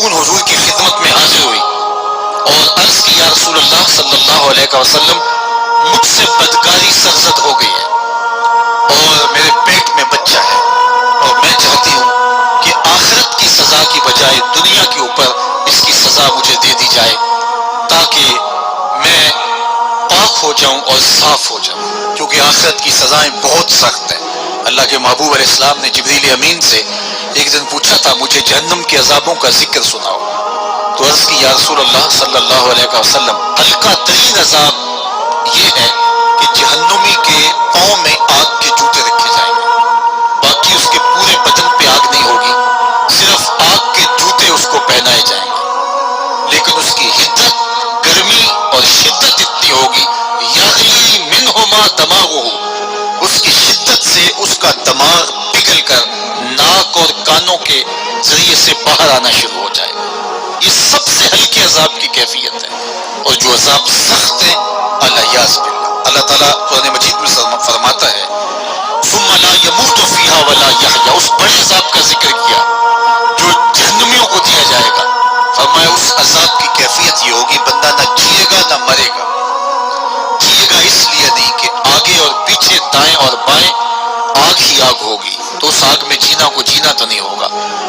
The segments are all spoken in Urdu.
خاتون حضور کی خدمت میں حاضر ہوئی اور عرض کی یا رسول اللہ صلی اللہ علیہ وسلم مجھ سے بدکاری سرزد ہو گئی ہے اور میرے پیٹ میں بچہ ہے اور میں چاہتی ہوں کہ آخرت کی سزا کی بجائے دنیا کے اوپر اس کی سزا مجھے دے دی جائے تاکہ میں پاک ہو جاؤں اور صاف ہو جاؤں، کیونکہ آخرت کی سزائیں بہت سخت ہیں۔ اللہ کے محبوب علیہ السلام نے جبریل امین سے ایک دن پوچھا تھا مجھے جہنم کے عذابوں کا ذکر سناؤ، تو عرض کی یا رسول اللہ صلی اللہ علیہ وسلم ہلکا ترین عذاب یہ ہے کہ جہنمی کے پاؤں میں آگ کے جوتے رکھے جائیں گے، باقی اس کے پورے بدن پہ آگ نہیں ہوگی، صرف آگ کے جوتے اس کو پہنائے جائیں گے، لیکن اس کی حدت، گرمی اور شدت اتنی ہوگی یغلی منہما دماغہ، اس کی شدت سے اس کا دماغ پگھل کر ناک اور کانوں کے ذریعے سے باہر آنا شروع ہو جائے گا۔ یہ سب سے ہلکے عذاب کی کیفیت ہے، اور جو عذاب سخت ہیں الیاذ باللہ، اللہ تعالیٰ قرآن مجید میں فرماتا ہے ثم لا يموت فیہا ولا یحیا، اس بڑے عذاب کا ذکر کیا جو جہنمیوں کو دیا جائے گا، فرمایا اس عذاب کی کیفیت یہ ہوگی بندہ نہ جیے گا نہ مرے گا، جیے گا اس لیے نہیں کہ آگے اور پیچھے دائیں اور بائیں آگ ہی آگ ہوگی، تو اس آگ میں جینا کو جینا تو نہیں ہوگا،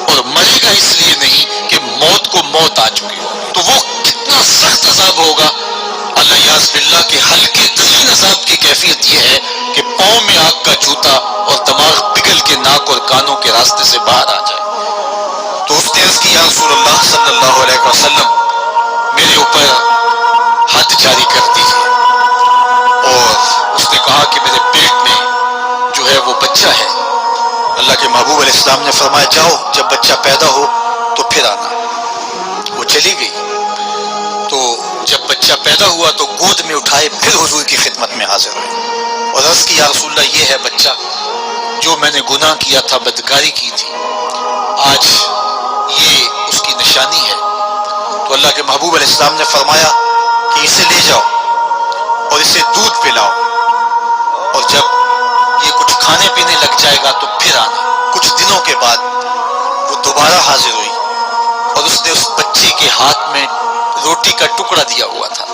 اور مرے گا اس لیے نہیں کہ موت کو موت آ چکی ہو، تو وہ کتنا سخت عذاب ہوگا الیاذ باللہ کہ ہلکے ترین عذاب کی کیفیت یہ ہے کہ پاؤں میں آگ کا جوتا اور دماغ پگھل کے ناک اور کانوں کے راستے سے باہر آ جائے۔ تو اس نے عرض کی یا رسول اللہ صلی اللہ علیہ وسلم میرے اوپر حد جاری کر دیجیے، اور اس نے کہا کہ میرے پیٹ میں جو ہے وہ بچہ ہے۔ اللہ کے محبوب علیہ السلام نے فرمایا جاؤ جب بچہ پیدا ہو تو پھر آنا۔ وہ چلی گئی، تو جب بچہ پیدا ہوا تو گود میں اٹھائے پھر حضور کی خدمت میں حاضر ہوئے اور عرض کی یا رسول اللہ یہ ہے بچہ جو میں نے گناہ کیا تھا، بدکاری کی تھی، آج یہ اس کی نشانی ہے۔ تو اللہ کے محبوب علیہ السلام نے فرمایا کہ اسے لے جاؤ اور اسے دودھ پلاؤ، اور جب یہ کچھ کھانے پینے لگ جائے گا تو پھر آنا۔ کچھ دنوں کے بعد وہ دوبارہ حاضر ہوئی اور اس نے اس بچے کے ہاتھ میں روٹی کا ٹکڑا دیا ہوا تھا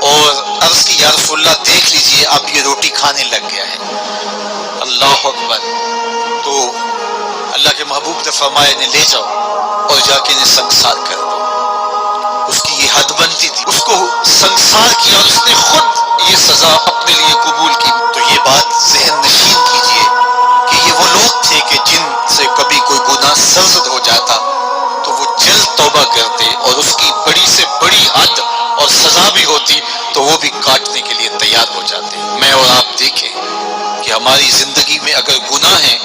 اور عرض کی یا رسول اللہ دیکھ لیجئے اب یہ روٹی کھانے لگ گیا ہے۔ اللہ اکبر۔ تو اللہ کے محبوب نے فرمایا انہیں لے جاؤ اور جا کے انہیں سنگسار کر دو۔ اس کی یہ حد بنتی تھی، اس کو سنگسار کیا اور اس نے خود یہ سزا اپنے لیے قبول کی۔ تو یہ بات ذہن نشین کیجئے کہ یہ وہ لوگ تھے کہ جن سے کبھی کوئی گناہ سرزد ہو جاتا تو وہ جلد توبہ کرتے، اور اس کی بڑی سے بڑی حد اور سزا بھی ہوتی تو وہ بھی کاٹنے کے لیے تیار ہو جاتے۔ میں اور آپ دیکھیں کہ ہماری زندگی میں اگر گناہ ہیں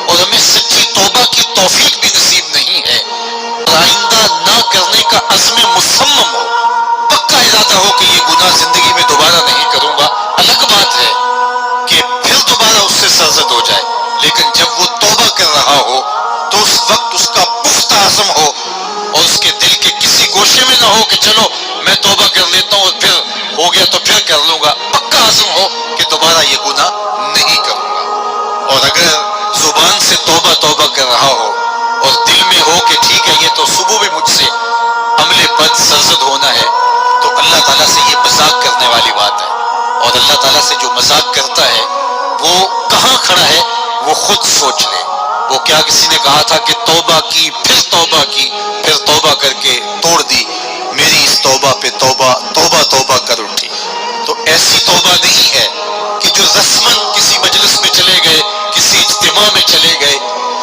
اور ہمیں سچی توبہ کی توفیق بھی نصیب نہیں ہے، آئندہ نہ کرنے کا عزم مصمم ہو، پکا ارادہ ہو کہ یہ گناہ زندگی میں دوبارہ نہیں کروں گا، الگ بات ہے کہ پھر دوبارہ اس سے سرزد ہو جائے، لیکن جب وہ توبہ کر رہا ہو تو اس وقت اس کا پختہ عزم ہو اور اس کے دل کے کسی گوشے میں نہ ہو کہ چلو میں توبہ کر لیتا ہوں اور پھر ہو گیا تو پھر کر لوں گا، پکا عزم ہو کہ دوبارہ یہ گناہ نہیں کروں گا۔ اور اگر زبان سے توبہ توبہ کر رہا ہو اور دل میں ہو کہ ٹھیک ہے یہ تو صبح بھی مجھ سے عمل بد سرزد ہونا ہے، تو اللہ تعالیٰ سے یہ مذاق کرنے والی بات ہے، اور اللہ تعالیٰ سے جو مذاق کرتا ہے وہ کہاں کھڑا ہے وہ خود سوچ لے۔ وہ کیا کسی نے کہا تھا کہ توبہ کی پھر توبہ کی پھر توبہ کر کے توڑ دی، میری اس توبہ پہ توبہ توبہ توبہ کر اٹھی۔ تو ایسی توبہ نہیں ہے کہ جو رسماً کسی مجلس میں چلے گئے، کسی اجتماع میں چلے گئے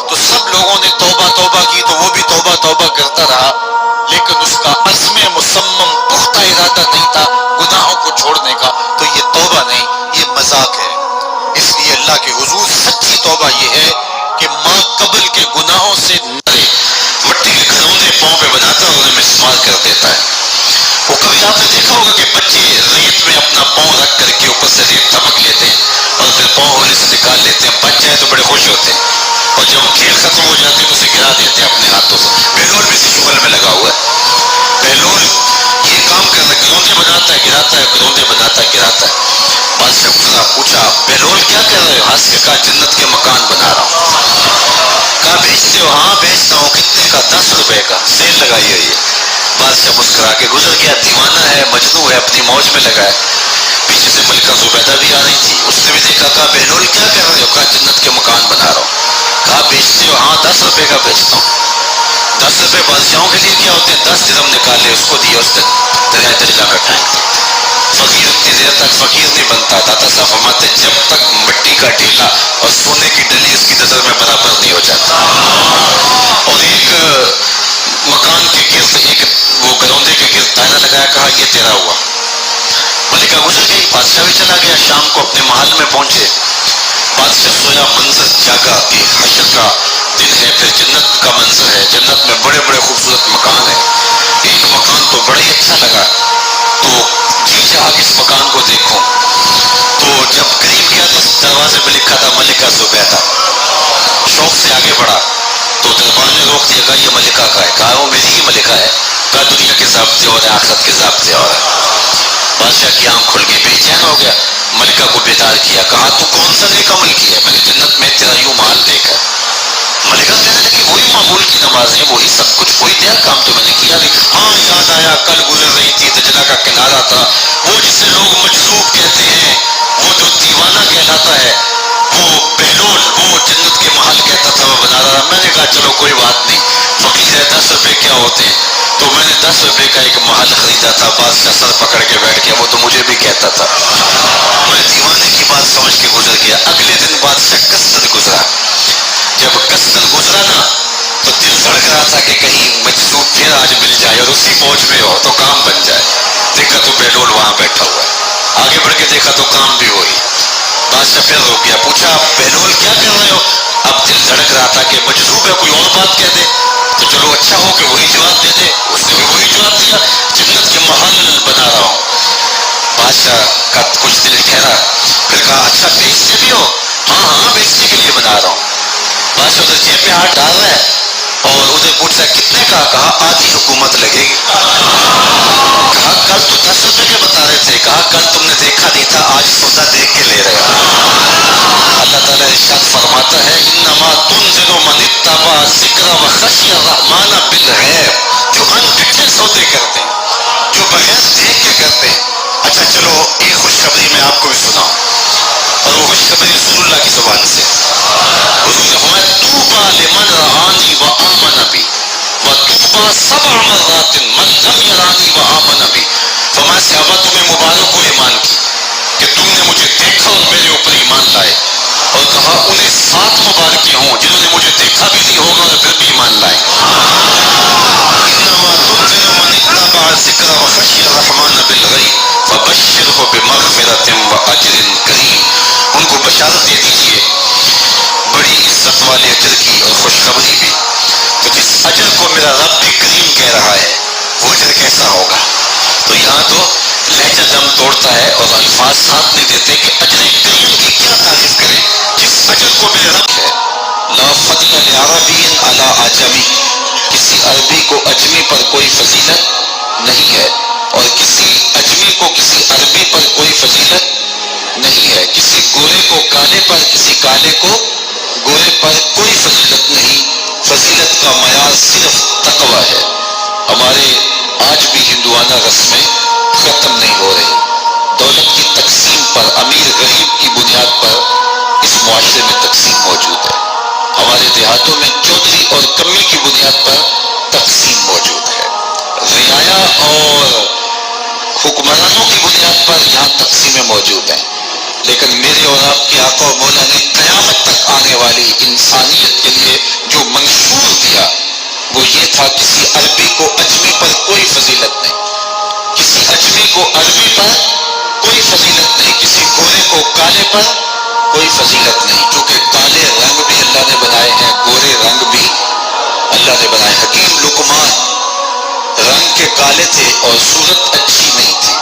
تو سب لوگوں نے توبہ توبہ کی تو وہ بھی توبہ توبہ کرتا رہا، لیکن اس کا عزم مصمم پختہ ارادہ نہیں تھا گناہوں کو چھوڑنے کا، تو یہ توبہ نہیں، یہ مذاق ہے۔ اس لیے اللہ کے حضور سچی توبہ یہ ہے کہ ماں قبل کے گناہوں سے نرے مٹی کے گھرونے پاؤں پہ بناتا ہے اور انہیں مسمار کر دیتا ہے۔ وہ کبھی آپ نے دیکھا ہوگا کہ بچے ریت میں اپنا پاؤں رکھ کر کے اوپر سے ریت تھمک لیتے ہیں اور پھر پاؤں ہونے سے نکال لیتے ہیں، بچ جائے تو بڑے خوش ہوتے ہیں، اور جب کھیل ختم ہو جاتے ہیں تو اسے گرا دیتے ہیں اپنے ہاتھوں سے۔ بیلول بھی اسی شغل میں لگا ہوا ہے، بیلول یہ کام کرتا ہے، گروندے بناتا ہے گراتا ہے، گروندے بناتا ہے گراتا ہے۔ بعد میں پوچھا بیلول کیا کر رہے ہو؟ ہنس کے کہا جنت کے مکان بنا رہا ہوں۔ کہا بیچتے ہو؟ ہاں بیچتا ہوں۔ کتنے کا؟ 10 روپے کا۔ سیل لگائی ہوئی ہے. بادشاہ مسکرا کے گزر گیا. دیوانہ ہے، مجنوں ہے، اپنی موج میں لگا ہے. پیچھے سے ملکہ زبیدہ بھی آ رہی تھی. اس نے بھی دیکھا. کہا بہلول کیا کر رہے ہو؟ کہا جنت کے مکان بنا رہا ہوں. کہا بیچتے ہو؟ ہاں 10 روپے کا بیچتا ہوں. 10 روپے بادشاہوں کے لیے کیا ہوتے ہیں؟ 10 درہم نکالے اس کو دیے، اس نے دریائے دجلہ میں پھینک دیا. فقیر اتنی دیر تک فقیر نہیں بنتا. داتا صاحب فرماتے جب تک مٹی کا ڈھیلا اور سونے کی ڈلی اس کی نظر میں برابر نہیں ہو جاتا. اور ایک مکان کے گرد، ایک وہ گروندے کے گرد دائرہ لگایا. کہا یہ تیرا ہوا. ملکہ گزر گئی. بادشاہ بھی چلا گیا. شام کو اپنے محل میں پہنچے. بادشاہ سویا، منظر جاگا کہ حشر کا دن ہے، پھر جنت کا منظر ہے. جنت میں بڑے بڑے خوبصورت مکان ہیں. ایک مکان تو بڑا ہی اچھا لگا، تو جی چاہا کہ اس مکان کو دیکھوں. تو جب قریب گیا تو دروازے پہ لکھا تھا ملکہ زبیدہ. شوق سے آگے بڑھا تو دربان نے روک دیا. کہا یہ ملکہ کا ہے. کہا وہ میری ہی ملکہ ہے. کہا دنیا کے ضابطے اور آخرت کے ضابطے اور ہے. بادشاہ کی آنکھ کھل گئی، بے چین ہو گیا. ملکہ کو بیدار کیا. کہا تو کون سا نیک عمل کیا ہے؟ میں نے جنت میں تیرا یوں محل دیکھا. ملکہ کہنے لگی وہی معمول کی نمازیں، وہی سب کچھ، کوئی نیا کام تو میں نے کیا نہیں. ہاں یاد آیا، کل گزر رہی تھی، دجلہ کا کنارہ تھا، وہ جسے لوگ مجذوب کہتے ہیں، وہ جو دیوانہ کہلاتا ہے، وہ بہلول، وہ جنت کے محل کہتا تھا وہ بنا رہا. میں نے کہا چلو کوئی بات نہیں، فقیر ہے، 10 روپے کیا ہوتے ہیں. تو میں نے 10 روپے کا ایک محل خریدا تھا. بادشاہ سر پکڑ کے بیٹھ گیا. وہ تو مجھے بھی کہتا تھا. میں دیوانے کی بات سمجھ کے گزر گیا. اگلے دن بادشاہ کسر گزرا. جب کسر گزرا نا تو دل دھڑک رہا تھا کہ کہیں مجذوب پھر آج مل جائے اور اسی موج میں ہو تو کام بن جائے. دیکھا تو بہلول وہاں بیٹھا ہوا ہے. آگے بڑھ کے دیکھا تو کام بھی وہی. بادشاہ پھر رک گیا. پوچھا بہلول کیا کر رہے ہو؟ اب دل دھڑک رہا تھا کہ مجذوب ہے، کوئی اور بات کہہ دے تو چلو اچھا ہو کہ وہی جواب دے دے. اس نے بھی وہی جواب دیا، جنت کے محل بنا رہا ہوں. بادشاہ کا کچھ دل ٹھہرا. پھر کہا اچھا بیچتے بھی ہو؟ ہاں ہاں بیچنے کے لیے بنا رہا ہوں. بادشاہ ادھر جیب میں ہاتھ ڈال رہا ہے اور ادھر پوچھا کتنے کا؟ کہا آدھی حکومت لگے گی. کہا کل تو 10 روپے کے بتا رہے تھے. کہا کل تم نے دیکھا نہیں تھا، آج سودا دیکھ کے لے رہے ہو. اللہ تعالیٰ ارشاد فرماتا ہے انما تنذر من اتبع الذکر وخشی الرحمن بالغیب. جو انڈکٹڈ سودے کرتے ہیں، جو بغیر دیکھ کے کرتے ہیں. اچھا چلو ایک خوشخبری میں آپ کو بھی سناؤں، اور وہ خوشخبری رسول اللہ کی زبان سے. حضور نے فرمایا طوبی لمن رآنی وآمن بی وطوبی 7 مرات من لم یرانی وآمن بی. فرمایا صحابہ تمہیں مبارک ہو ایمان کی کہ تم نے مجھے دیکھا اور میرے اوپر ایمان لائے. اور کہا انہیں 7 مبارکیں ہوں جنہوں نے مجھے دیکھا بھی نہیں ہوگا اور پھر بھی ایمان لائے. انما تنذر من اتبع الذکر وخشی الرحمن بالغیب فبشرہ بمغفرۃ واجر کریم. ان کو بشارت دے دیجئے بڑی عزت والے اجر کی اور خوشخبری بھی. تو جس اجر کو میرا رب بھی کریم کہہ رہا ہے وہ اجر کیسا ہوگا؟ تو یہاں تو لہجہ دم توڑتا ہے اور الفاظ ساتھ نہیں دیتے کہ اجر کریم کی کیا تعریف کریں جس اجر کو میرے رب ہے. لا فضل لعربی علی عجمی. کسی عربی کو اجمی پر کوئی فضیلت نہیں ہے اور کسی اجمی کو کسی عربی پر کوئی فضیلت نہیں ہے. کسی گورے کو کالے پر، کسی کالے کو گورے پر کوئی فضیلت نہیں. فضیلت کا معیار صرف تقویٰ ہے. ہمارے آج بھی ہندوانہ رسمیں ختم نہیں ہو رہی. دولت کی تقسیم پر، امیر غریب کی بنیاد پر اس معاشرے میں تقسیم موجود ہے. ہمارے دیہاتوں میں چودھری اور کمی کی بنیاد پر تقسیم موجود ہے. رعایا اور حکمرانوں کی بنیاد پر یہاں تقسیمیں موجود ہیں. لیکن میرے اور آپ کے آقا و مولا نے قیامت تک آنے والی انسانیت کے لیے جو منشور دیا وہ یہ تھا کسی عربی کو اجمی پر کوئی فضیلت نہیں، کسی اجمی کو عربی پر کوئی فضیلت نہیں، کسی گورے کو کالے پر کوئی فضیلت نہیں. چونکہ کالے رنگ بھی اللہ نے بنائے ہیں، گورے رنگ بھی اللہ نے بنائے. حکیم لقمان رنگ کے کالے تھے اور صورت اچھی نہیں تھی.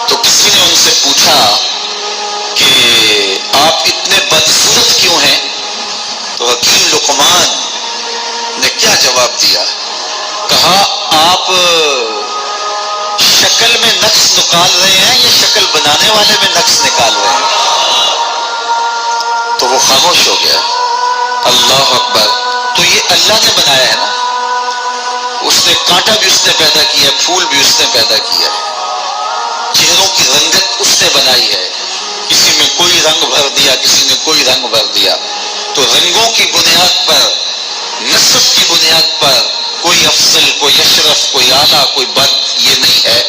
تو کسی نے ان سے پوچھا کہ آپ اتنے بدصورت کیوں ہیں؟ تو حکیم لقمان نے کیا جواب دیا؟ کہا آپ شکل میں نقص نکال رہے ہیں یا شکل بنانے والے میں نقص نکال رہے ہیں؟ تو وہ خاموش ہو گیا. اللہ اکبر. تو یہ اللہ نے بنایا ہے نا، اس کانٹا بھی اس نے پیدا کیا ہے، پھول بھی اس نے پیدا کیا ہے، چہروں کی رنگت اس نے بنائی ہے، کسی میں کوئی رنگ بھر دیا، کسی نے کوئی رنگ بھر دیا. تو رنگوں کی بنیاد پر، نسب کی بنیاد پر کوئی افضل، کوئی اشرف، کوئی اعلیٰ، کوئی بد، یہ نہیں ہے،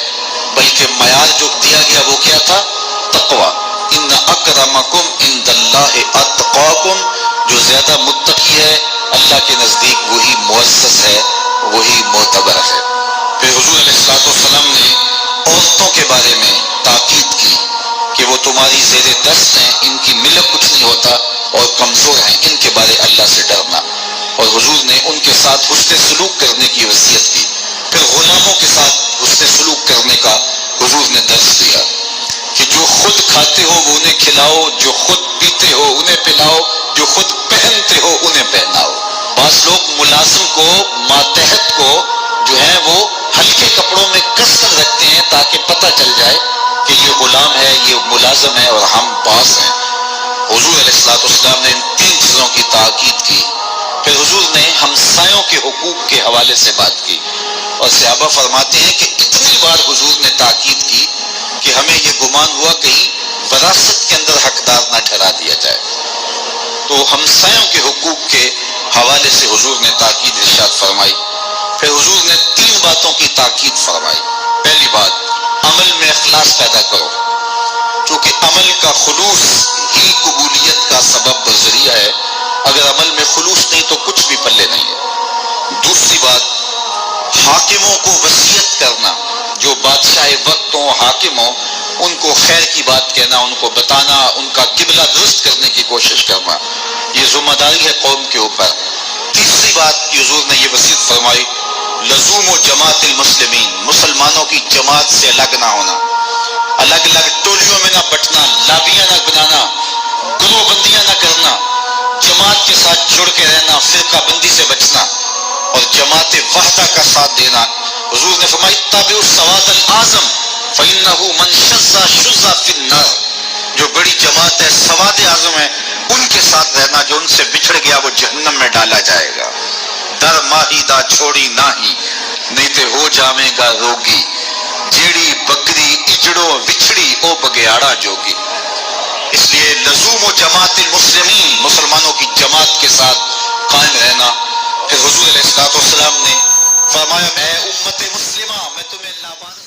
بلکہ معیار جو دیا گیا وہ کیا تھا؟ تقویٰ. ان اکرمکم عند اللہ اتقاکم، جو زیادہ متقی ہے اللہ کے نزدیک وہی معزز ہے، وہی معتبر ہے. پھر حضور علیہ الصلوۃ والسلام نے عورتوں کے بارے میں تاکید کی کہ وہ تمہاری زیر دست ہیں، ان کی ملک کچھ نہیں ہوتا اور کمزور ہیں، ان کے بارے اللہ سے ڈرنا. اور حضور نے ان کے ساتھ حسن سلوک کرنے کی وصیت کی. پھر غلاموں کے ساتھ حسن سلوک کرنے کا حضور نے درس دیا کہ جو خود کھاتے ہو وہ انہیں کھلاؤ، جو خود پیتے ہو انہیں پلاؤ، جو خود پہنتے ہو انہیں پہناؤ. بعض لوگ ملازم کو، ماتحت کو جو ہے وہ ہلکے کپڑوں میں کس کر رکھتے ہیں تاکہ پتہ چل جائے کہ یہ غلام ہے، یہ ملازم ہے اور ہم باس ہیں. حضور علیہ الصلوۃ والسلام نے ان تین چیزوں کی تاکید کی. پھر حضور نے ہمسایوں کے حقوق کے حوالے سے بات کی، اور صحابہ فرماتے ہیں کہ اتنی بار حضور نے تاکید کی کہ ہمیں یہ گمان ہوا کہیں وراثت کے اندر حقدار نہ ٹھہرا دیا جائے. تو ہمسایوں کے حقوق کے حوالے سے حضور نے تاکید ارشاد فرمائی. پھر حضور نے تین باتوں کی تاکید فرمائی. پہلی بات، عمل میں اخلاص پیدا کرو، چونکہ عمل کا خلوص ہی قبولیت کا سبب و ذریعہ ہے. اگر عمل میں خلوص نہیں تو کچھ بھی پلے نہیں ہے. دوسری بات، حاکموں کو وصیت کرنا، جو بادشاہ وقت ہوں، حاکم ہوں، ان کو خیر کی بات کہنا، ان کو بتانا، ان کا قبلہ درست کرنے کی کوشش کرنا، یہ ذمہ داری ہے قوم کے اوپر. تیسری بات کہ حضور نے یہ وصیت فرمائی، لزوم و جماعت المسلمین، مسلمانوں کی جماعت سے الگ نہ ہونا، الگ الگ ٹولیوں میں نہ بٹنا، لابیاں نہ بنانا، گروہ بندیاں نہ کرنا، جماعت کے ساتھ جڑ کے رہنا، فرقہ بندی سے بچنا اور جماعت وحدہ کا ساتھ دینا. حضور نے فرمایا اتبعوا السواد الاعظم فانه من شذ شذ فی النار، جو بڑی جماعت ہے، سواد اعظم ہے، ان کے ساتھ رہنا، جو ان سے بچھڑ گیا وہ جہنم میں ڈالا جائے گا. در ماہی دا چھوڑی ناہی، نہیں تے ہو جاویں گا روگی، جیڑی بکری اجڑو وچھڑی او بگیاڑا جوگی. اس لیے لزوم و جماعت المسلمین، مسلمانوں کی جماعت کے ساتھ قائم رہنا. پھر حضور علیہ الصلوۃ والسلام نے فرمایا، اے امت مسلمہ، میں تمہیں لابان